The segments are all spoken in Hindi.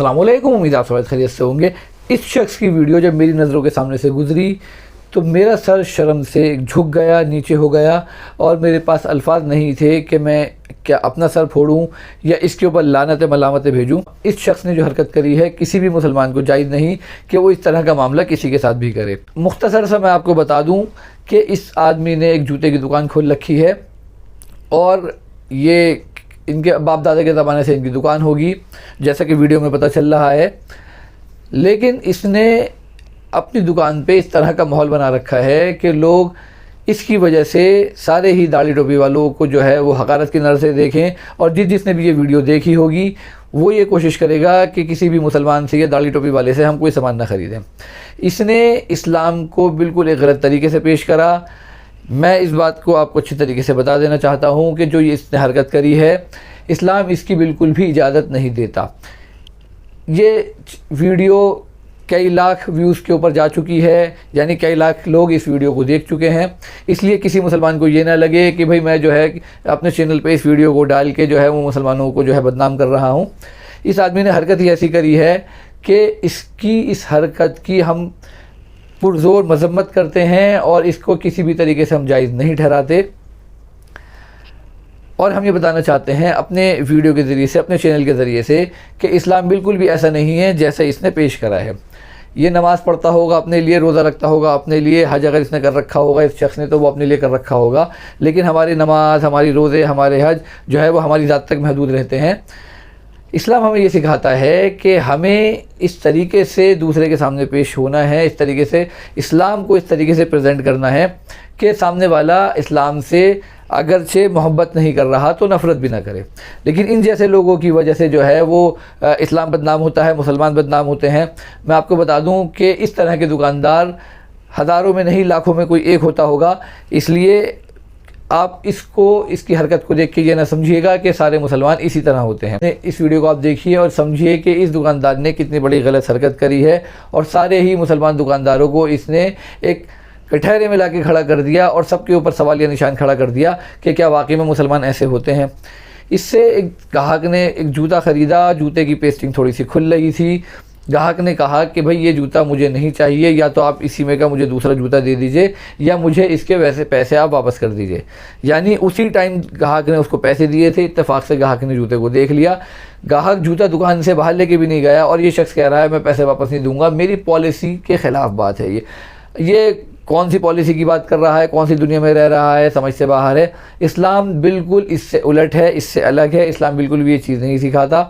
अस्सलाम वालेकुम, उम्मीद आप सब खैरियत से होंगे। इस शख्स की वीडियो जब मेरी नज़रों के सामने से गुजरी तो मेरा सर शर्म से झुक गया, नीचे हो गया और मेरे पास अल्फाज नहीं थे कि मैं क्या अपना सर फोड़ूं या इसके ऊपर लानत मलामतें भेजूं। इस शख्स ने जो हरकत करी है किसी भी मुसलमान को जायज़ नहीं कि वो इस तरह का मामला किसी के साथ भी करे। मुख्तसर सा मैं आपको बता दूं कि इस आदमी ने एक जूते की दुकान खोल रखी है और ये इनके बाप दादा के ज़माने से इनकी दुकान होगी, जैसा कि वीडियो में पता चल रहा है। लेकिन इसने अपनी दुकान पे इस तरह का माहौल बना रखा है कि लोग इसकी वजह से सारे ही दाढ़ी टोपी वालों को जो है वो हकारत की नज़र से देखें, और जिसने भी ये वीडियो देखी होगी वो ये कोशिश करेगा कि किसी भी मुसलमान से या दाढ़ी टोपी वाले से हम कोई सामान ना ख़रीदें। इसने इस्लाम को बिल्कुल एक गलत तरीके से पेश करा। मैं इस बात को आपको अच्छी तरीके से बता देना चाहता हूँ कि जो ये इसने हरकत करी है इस्लाम इसकी बिल्कुल भी इजाज़त नहीं देता। ये वीडियो कई लाख व्यूज़ के ऊपर जा चुकी है, यानी कई लाख लोग इस वीडियो को देख चुके हैं। इसलिए किसी मुसलमान को ये ना लगे कि भाई मैं जो है अपने चैनल पे इस वीडियो को डाल के जो है वो मुसलमानों को जो है बदनाम कर रहा हूँ। इस आदमी ने हरकत ही ऐसी करी है कि इसकी इस हरकत की हम पुरज़ोर मज़म्मत करते हैं और इसको किसी भी तरीके से हम जायज़ नहीं ठहराते। और हम ये बताना चाहते हैं अपने वीडियो के ज़रिए से, अपने चैनल के ज़रिए से, कि इस्लाम बिल्कुल भी ऐसा नहीं है जैसा इसने पेश करा है। ये नमाज़ पढ़ता होगा, अपने लिए रोज़ा रखता होगा, अपने लिए हज अगर इसने कर रखा होगा इस शख्स ने तो वो अपने लिए कर रखा होगा, लेकिन हमारी नमाज, हमारी रोज़े, हमारे हज जो है वो हमारी ज़ात तक महदूद रहते हैं। इस्लाम हमें ये सिखाता है कि हमें इस तरीके से दूसरे के सामने पेश होना है, इस तरीके से इस्लाम को इस तरीके से प्रेजेंट करना है कि सामने वाला इस्लाम से अगरचे मोहब्बत नहीं कर रहा तो नफ़रत भी ना करे। लेकिन इन जैसे लोगों की वजह से जो है वो इस्लाम बदनाम होता है, मुसलमान बदनाम होते हैं। मैं आपको बता दूं कि इस तरह के दुकानदार हज़ारों में नहीं लाखों में कोई एक होता होगा। इसलिए आप इसकी हरकत को देख के ये ना समझिएगा कि सारे मुसलमान इसी तरह होते हैं। इस वीडियो को आप देखिए और समझिए कि इस दुकानदार ने कितनी बड़ी गलत हरकत करी है और सारे ही मुसलमान दुकानदारों को इसने एक कटहरे में लाके खड़ा कर दिया और सबके ऊपर सवालिया निशान खड़ा कर दिया कि क्या वाकई में मुसलमान ऐसे होते हैं। इससे एक ग्राहक ने एक जूता ख़रीदा, जूते की पेस्टिंग थोड़ी सी खुल रही थी। ग्राहक ने कहा कि भाई ये जूता मुझे नहीं चाहिए, या तो आप इसी में का मुझे दूसरा जूता दे दीजिए या मुझे इसके वैसे पैसे आप वापस कर दीजिए। यानी उसी टाइम ग्राहक ने उसको पैसे दिए थे। इत्तेफाक से ग्राहक ने जूते को देख लिया। ग्राहक जूता दुकान से बाहर लेके भी नहीं गया और ये शख्स कह रहा है मैं पैसे वापस नहीं दूंगा, मेरी पॉलिसी के ख़िलाफ़ बात है। ये कौन सी पॉलिसी की बात कर रहा है, कौन सी दुनिया में रह रहा है, समझ से बाहर है। इस्लाम बिल्कुल इससे उलट है, इससे अलग है। इस्लाम बिल्कुल भी ये चीज़ नहीं सिखाता।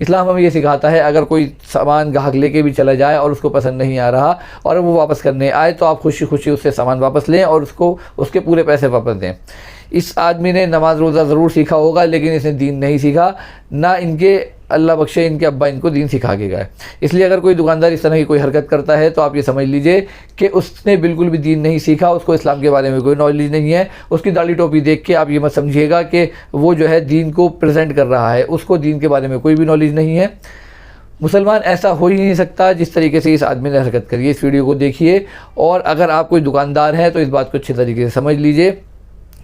इस्लाम हमें ये सिखाता है अगर कोई सामान ग्राहक लेके भी चला जाए और उसको पसंद नहीं आ रहा और वो वापस करने आए तो आप खुशी खुशी उससे सामान वापस लें और उसको उसके पूरे पैसे वापस दें। इस आदमी ने नमाज रोज़ा ज़रूर सीखा होगा लेकिन इसने दीन नहीं सीखा, ना इनके अल्लाह बख्शे इनके अब्बा इनको दीन सिखा के गए। इसलिए अगर कोई दुकानदार इस तरह की कोई हरकत करता है तो आप ये समझ लीजिए कि उसने बिल्कुल भी दीन नहीं सीखा, उसको इस्लाम के बारे में कोई नॉलेज नहीं है। उसकी दाढ़ी टोपी देख के आप ये मत समझिएगा कि वो जो है दीन को प्रेजेंट कर रहा है, उसको दीन के बारे में कोई भी नॉलेज नहीं है। मुसलमान ऐसा हो ही नहीं सकता जिस तरीके से इस आदमी ने हरकत करी है। इस वीडियो को देखिए और अगर आप कोई दुकानदार हैं तो इस बात को अच्छे तरीके से समझ लीजिए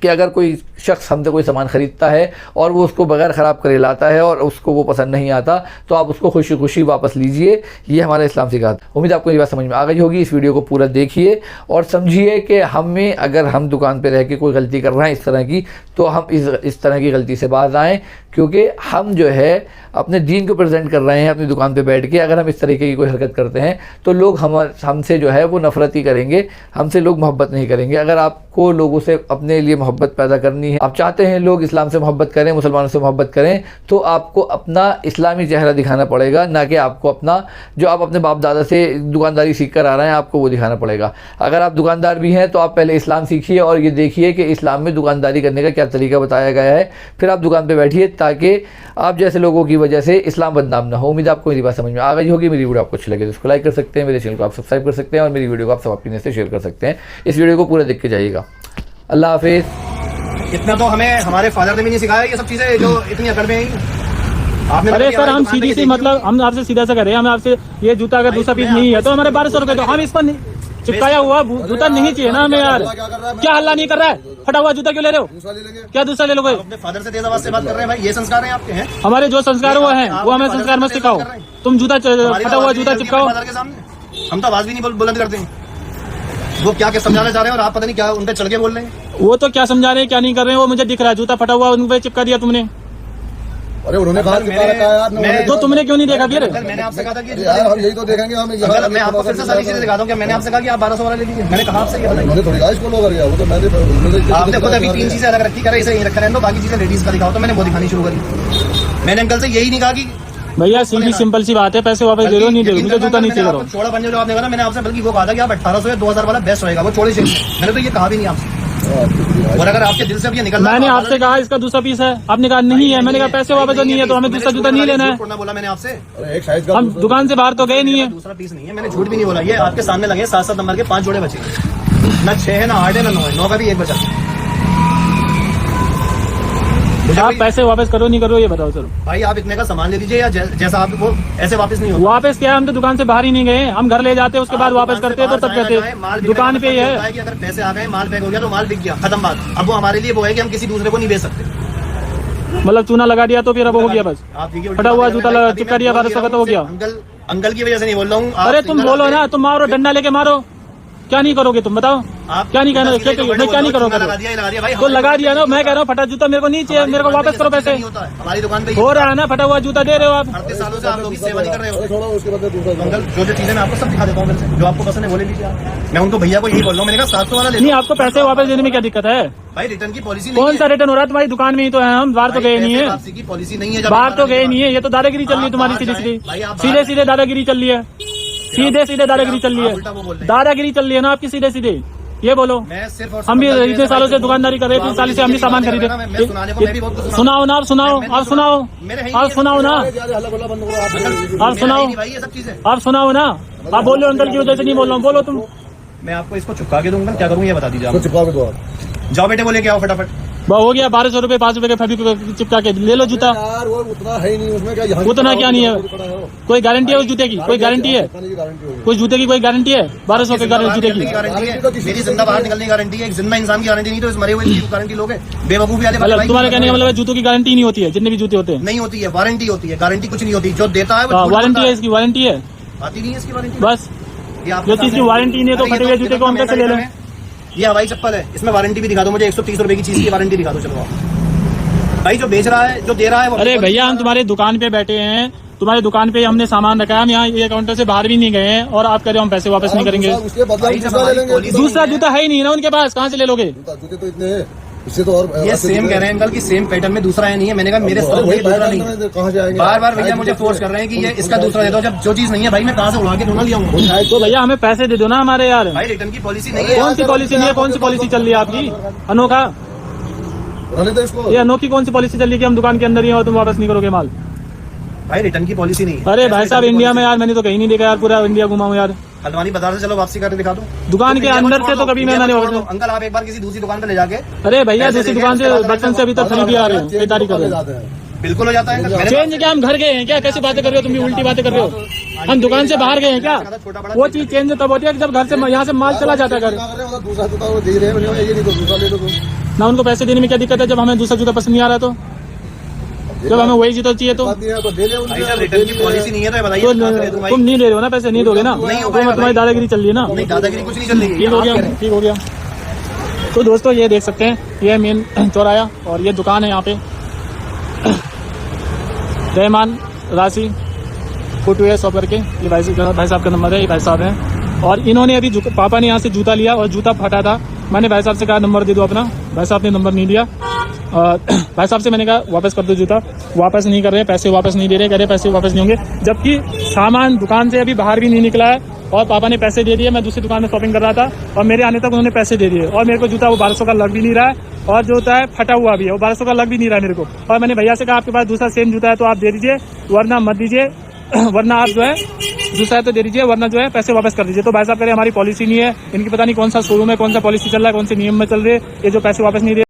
कि अगर कोई शख्स हमसे कोई सामान ख़रीदता है और वो उसको बगैर ख़राब करे लाता है और उसको वो पसंद नहीं आता तो आप उसको खुशी खुशी वापस लीजिए। ये हमारा इस्लाम सिखाता है। उम्मीद आपको ये बात समझ में आ गई होगी। इस वीडियो को पूरा देखिए और समझिए कि हमें अगर हम दुकान पे रह के कोई गलती कर रहे हैं इस तरह की तो हम इस तरह की गलती से बाज आएँ, क्योंकि हम जो है अपने दीन को प्रेजेंट कर रहे हैं अपनी दुकान पे बैठ के। अगर हम इस तरीके की कोई हरकत करते हैं तो लोग हमसे जो है वो नफ़रत ही करेंगे, हमसे लोग मोहब्बत नहीं करेंगे। अगर आपको लोगों से अपने लिए मोहब्बत पैदा करनी है, आप चाहते हैं लोग इस्लाम से मोहब्बत करें, मुसलमानों से मोहब्बत करें, तो आपको अपना इस्लामी चेहरा दिखाना पड़ेगा, ना कि आपको अपना जो आप अपने बाप दादा से दुकानदारी सीख कर आ रहे हैं आपको वो दिखाना पड़ेगा। अगर आप दुकानदार भी हैं तो आप पहले इस्लाम सीखिए और ये देखिए कि इस्लाम में दुकानदारी करने का क्या तरीका बताया गया है, फिर आप दुकान पर बैठिए ताकि आप जैसे लोगों की वजह से इस्लाम बदनाम ना हो। उम्मीद आपको मेरी बात समझ में आ गई होगी। मेरी वीडियो आपको अच्छी लगे तो उसको लाइक कर सकते हैं, मेरे चैनल को आप सब्सक्राइब कर सकते हैं और मेरी वीडियो को आप सब अपने से शेयर कर सकते हैं। इस वीडियो को पूरा देख के जाइएगा। अल्लाह हाफिज़। इतना तो हमें हमारे फादर ने भी नहीं सिखाया ये सब चीजें जो इतनी अकड़ में हैं। आपने अरे सर हम सीधी सी मतलब हम आपसे सीधा सा कर रहे हैं, हम आपसे ये जूता अगर दूसरा पीस नहीं है तो हमारे 1200 रुपए, तो हम इस पर चिपकाया हुआ जूता नहीं चाहिए ना हमें यार। क्या हल्ला नहीं कर रहा है। फटा हुआ जूता क्यों ले रहे हो? दूसरा ले लेंगे। क्या दूसरा ले लोगे? आप अपने फादर से तेज आवाज से बात कर रहे हैं भाई, ये संस्कार है आपके हैं? हमारे जो संस्कार वो हैं वो हमें संस्कार मत सिखाओ। तुम जूता फटा हुआ जूता चिपकाओ। फादर के सामने हम तो आवाज भी नहीं बुलंद करते हैं। वो क्या क्या समझाना चाह रहे हैं और आप पता नहीं क्या उन पे चढ़ के बोल रहे हैं। वो तो क्या समझा रहे हैं क्या नहीं कर रहे हैं वो मुझे दिख रहा है। जूता फटा हुआ उन पे चिपका दिया तुमने, अरे उन्होंने कहा चिपका रखा है यार, मैं- तो तुमने क्यों नहीं देखा फिर? अंकल मैंने आपसे कहा था कि यार हम यही तो देखेंगे हम यहाँ। अंकल मैं आपको फिर से सारी चीजें दिखाता हूँ। क्या मैंने आपसे कहा कि आप 1200 वाला ले लीजिए? मैंने कहा आपसे ये बताइए। मैंने थोड़ी गाइस फॉलो कर गया, वो तो मैंने आपने खुद अभी 3 चीजें अलग रखी करे, इसे यही रखा रहने दो, बाकी चीजें लेडीज का दिखाओ। तो मैंने वो दिखानी शुरू करी। मैंने अंकल से यही नहीं कहा कि भैया सीधी सिंपल सी बात है, पैसे वापस दे दो, नहीं दे दो, मुझे जूता नहीं चाहिए। करो चौड़ा पंजा जो आपने कहा ना, मैंने आपसे बल्कि वो कहा था कि आप 1800 या 2000 वाला बेस्ट रहेगा, वो चौड़े शेप में। मैंने तो ये कहा भी नहीं आपसे। और अगर आपके दिल से अब ये निकल रहा है मैंने तो आपसे कहा इसका दूसरा पीस है, आपने कहा नहीं है। मैंने कहा पैसे वापस नहीं है तो हमें दूसरा जूता नहीं लेना है। झूठ ना बोला मैंने आपसे। एक साइज का हम दुकान से बाहर तो गए नहीं है। दूसरा पीस नहीं है, मैंने झूठ भी नहीं बोला। ये आपके सामने लगे 7-7 नंबर के 5 जोड़े बचे, ना 6 है, ना 8 है, ना 9 है। 9 का भी एक बचा। मुझे आप कोई- पैसे वापस करो नहीं करो ये बताओ सर। भाई आप इतने का सामान ले लीजिए या जैसा आप वो ऐसे वापस नहीं होगा। वापस क्या है, हम तो दुकान से बाहर ही नहीं गए। हम घर ले जाते उसके बाद वापस करते तो तब कहते दुकान पे ही है। कि अगर पैसे आ गए, माल पैक हो गया तो माल बिक गया, खत्म बात। अब वो हमारे लिए वो है कि हम किसी दूसरे को नहीं बेच सकते। मतलब चूना लगा दिया तो फिर अब हो गया बस। आप देखिए फटा हुआ जूता चिपका दिया 1200 का तो हो गया। अंकल की वजह से नहीं बोल रहा हूँ। आप अरे तुम सिंगल बोलो आते ना, हैं। तुम मारो, डंडा लेके मारो। क्या नहीं करोगे तुम बताओ? आप क्या नहीं कहना, सीधे जो मैं क्या नहीं करोगे? लगा दिया भाई। तो लगा दिया ना, मैं कह रहा हूँ फटा जूता मेरे को नहीं चाहिए, मेरे को वापस करो पैसे। हमारी दुकान पे हो रहा है ना, फटा हुआ जूता दे रहे हो आप। 38 सालों से आप लोग की सेवा नहीं कर रहे हो। थोड़ा उसके बाद दूसरा अंकल जो चीजें मैं आपको सब दिखा देता हूँ फिर से, जो आपको पसंद है वो ले लीजिए आप। मैं उनको भैया को यही बोल रहा हूँ, मैंने कहा 700 वाला ले नहीं लो। आपको पैसे वापस देने में क्या दिक्कत है? भाई रिटर्न की पॉलिसी नहीं कौन है। सा रिटर्न हो रहा है? तुम्हारी दुकान में ही तो है, हम बाहर तो गए नहीं है। वापसी की पॉलिसी नहीं है। जब बाहर तो हमारा गए नहीं है। ये तो दादागिरी चल रही है तुम्हारी, आप सीधी बाहर सीधी जाएं। भाई, आप सीधे बाहर- सीधे दादागिरी चल रही है। सीधे सीधे दादागिरी चल रही आप उल्टा वो बोल है। रहे हैं। दादागिरी चल रही है ना आपकी, सीधे सीधे। ये बोलो, मैं सिर्फ और हम भी सिर्फ इतने सालों से दुकानदारी कर रहे थे, 3 साल से हम भी सामान खरीदे। मैं सुनाने को मैं भी बहुत कुछ सुनाओ ना, आप सुनाओ, आप सुनाओ, आप सुनाओ ना, हल्ला गुल्ला बंद करो आप। आप सुनाओ, भाई ये सब चीजें आप सुनाओ ना। आप बोल रहे हो अंकल की वजह से नहीं बोल रहा हूँ, बोलो तुम। मैं आपको इसको चुपका के दूंगा, क्या करूँ ये बता दीजिए तो आप। चिपका के दो आप। जाओ बेटे बोले क्या हो फटाफट। हो गया 1200 रुपए, 5 रुपए के फेविक्विक चिपका के ले लो जूता। यार वो उतना है ही नहीं उसमें, क्या यहाँ उतना क्या नहीं है? पड़ा है वो। कोई गारंटी है उस जूते की? कोई गारंटी है? खाने की गारंटी होगी। कोई जूते की कोई गारंटी है? 1200 के जूते की गारंटी है, मेरी जिंदा बाहर निकलने की गारंटी है। एक जिंदा इंसान की गारंटी नहीं तो इस मरे हुए की गारंटी लोगे? बेवकूफी वाले मतलब भाई तुम्हारे कहने का मतलब है जूतों की गारंटी नहीं होती है? जितने भी जूते होते हैं नहीं होती है, वारंटी होती है। गारंटी कुछ नहीं होती, जो देता है वो झूठ वारंटी बोलता है, इसकी वारंटी है आती नहीं है इसकी वारंटी। बस। ये आपके जो चीज की सामने- वारंटी नहीं है तो अरे ये फटे हुए जूते को हम कैसे ले लें? ये हवाई चप्पल है, इसमें वारंटी भी दिखा दो मुझे। 130 रुपए की चीज की वारंटी दिखा दो। चलो आप भाई जो बेच रहा है, जो दे रहा है वो। अरे भैया हम तुम्हारे दुकान पे बैठे हैं, तुम्हारे दुकान पे हमने सामान रखा है, हम यहाँ ये काउंटर से बाहर भी नहीं गए हैं और आप कह रहे हो हम पैसे वापस नहीं करेंगे। उसके बदले भाई हम जब दूसरा ले हमारी लेंगे। पॉलिसी- दूसरा जूता है ही नहीं ना उनके पास, कहाँ से ले लोगे? जूते तो इतने हैं, इससे तो और ये सेम कह रहे हैं अंकल की सेम पैटर्न में दूसरा है नहीं है। मैंने कहा मेरे अरे साथ वही दूसरा पैटर्न नहीं। में कहाँ से आएंगे? बार बार भैया मुझे फोर्स कर रहे हैं कि ये इसका दूसरा दे दो, जब जो चीज नहीं है भाई मैं कहाँ से उड़ा के ढूंढ लिया हूँ। शायद तो भैया हमें पैसे दे दो ना हमारे यार। भाई रिटर्न की पॉलिसी नहीं है। कौन सी पॉलिसी नहीं है? कौन सी पॉलिसी चल रही है आपकी अनोखा? रहने दो इसको। ये अनोखी कौन सी पॉलिसी चल रही है कि हम दुकान के अंदर ही हैं और तुम वापस नहीं करोगे माल? भाई रिटर्न की पॉलिसी नहीं है। अरे भाई साहब इंडिया में यार मैंने तो कहीं नहीं देखा यार, पूरा इंडिया घुमा हूँ यार। हल्द्वानी बाजार से चलो वापसी करके दिखा दो। दुकान के अंदर से तो कभी मैंने अंकल आप एक बार किसी दूसरी दुकान पे ले जाके अरे भैया पैसे दूसरी देके दुकान से उसके बाद बचपन से अभी तक खरीदी आ रहे हैं, खरीदारी कर रहे हैं। जाते हैं। बिल्कुल हो जाता है अंकल। मैंने चेंज क्या हम घर गए हैं क्या? कैसी बातें कर रहे हो तुम भी? उल्टी बातें कर रहे हो। हम दुकान से बाहर गए हैं क्या? वो चीज चेंज तब होती है कि जब घर से यहाँ से माल चला जाता है घर। क्या कर रहे हो? दूसरा जूता वो दे रहे हैं, ये नहीं तो दूसरा ले लो तुम। ना उनको पैसे देने में क्या दिक्कत है जब हमें दूसरा जूता पसंद नहीं आ रहा तो? जब हमें वही जूता चाहिए तो बात नहीं है तो दे ले उनसे। भाई साहब रिटर्न की पॉलिसी नहीं है तो ये बताइए तो कहाँ से ले दूं भाई? तुम नहीं ले रहे हो ना, पैसे नहीं दोगे ना? नहीं हो तो पाएगा तुम्हारी भाई। दादागिरी चल रही है ना। नहीं दादागिरी कुछ नहीं चल रही है। ठीक हो आप गया, कह रहे हैं। ठीक हो गया। तो दोस्तों ये देख सकते हैं, ये मेन चौराया और ये दुकान है यहाँ पे रहमान राशि फुटवेयर शॉप करके। ये भाई साहब का नंबर है, ये भाई साहब हैं। और इन्होंने अभी पापा ने यहाँ से जूता लिया और जूता फटा था। मैंने भाई साहब से कहा नंबर दे दो अपना, भाई साहब ने नंबर नहीं दिया। भाई साहब से मैंने कहा वापस कर दो जूता, वापस नहीं कर रहे, पैसे वापस नहीं दे रहे, कह रहे पैसे वापस नहीं होंगे। जबकि सामान दुकान से अभी बाहर भी नहीं निकला है और पापा ने पैसे दे दिए। मैं दूसरी दुकान में शॉपिंग कर रहा था और मेरे आने तक उन्होंने पैसे दे दिए और मेरे को जूता वो 1200 का लग भी नहीं रहा है और जो होता है फटा हुआ भी है, वो 1200 का लग भी नहीं रहा है मेरे को। और मैंने भैया से कहा आपके पास दूसरा सेम जूता है तो आप दे दीजिए, वरना मत दीजिए, वरना आप जो है दूसरा है तो दे दीजिए, वरना जो है पैसे वापस कर दीजिए। तो भाई साहब कह रहे हमारी पॉलिसी नहीं है, इनकी पता नहीं कौन सा शोरूम है, कौन सा पॉलिसी चल रहा है, कौन से नियम में चल रहे हैं, ये जो पैसे वापस नहीं दे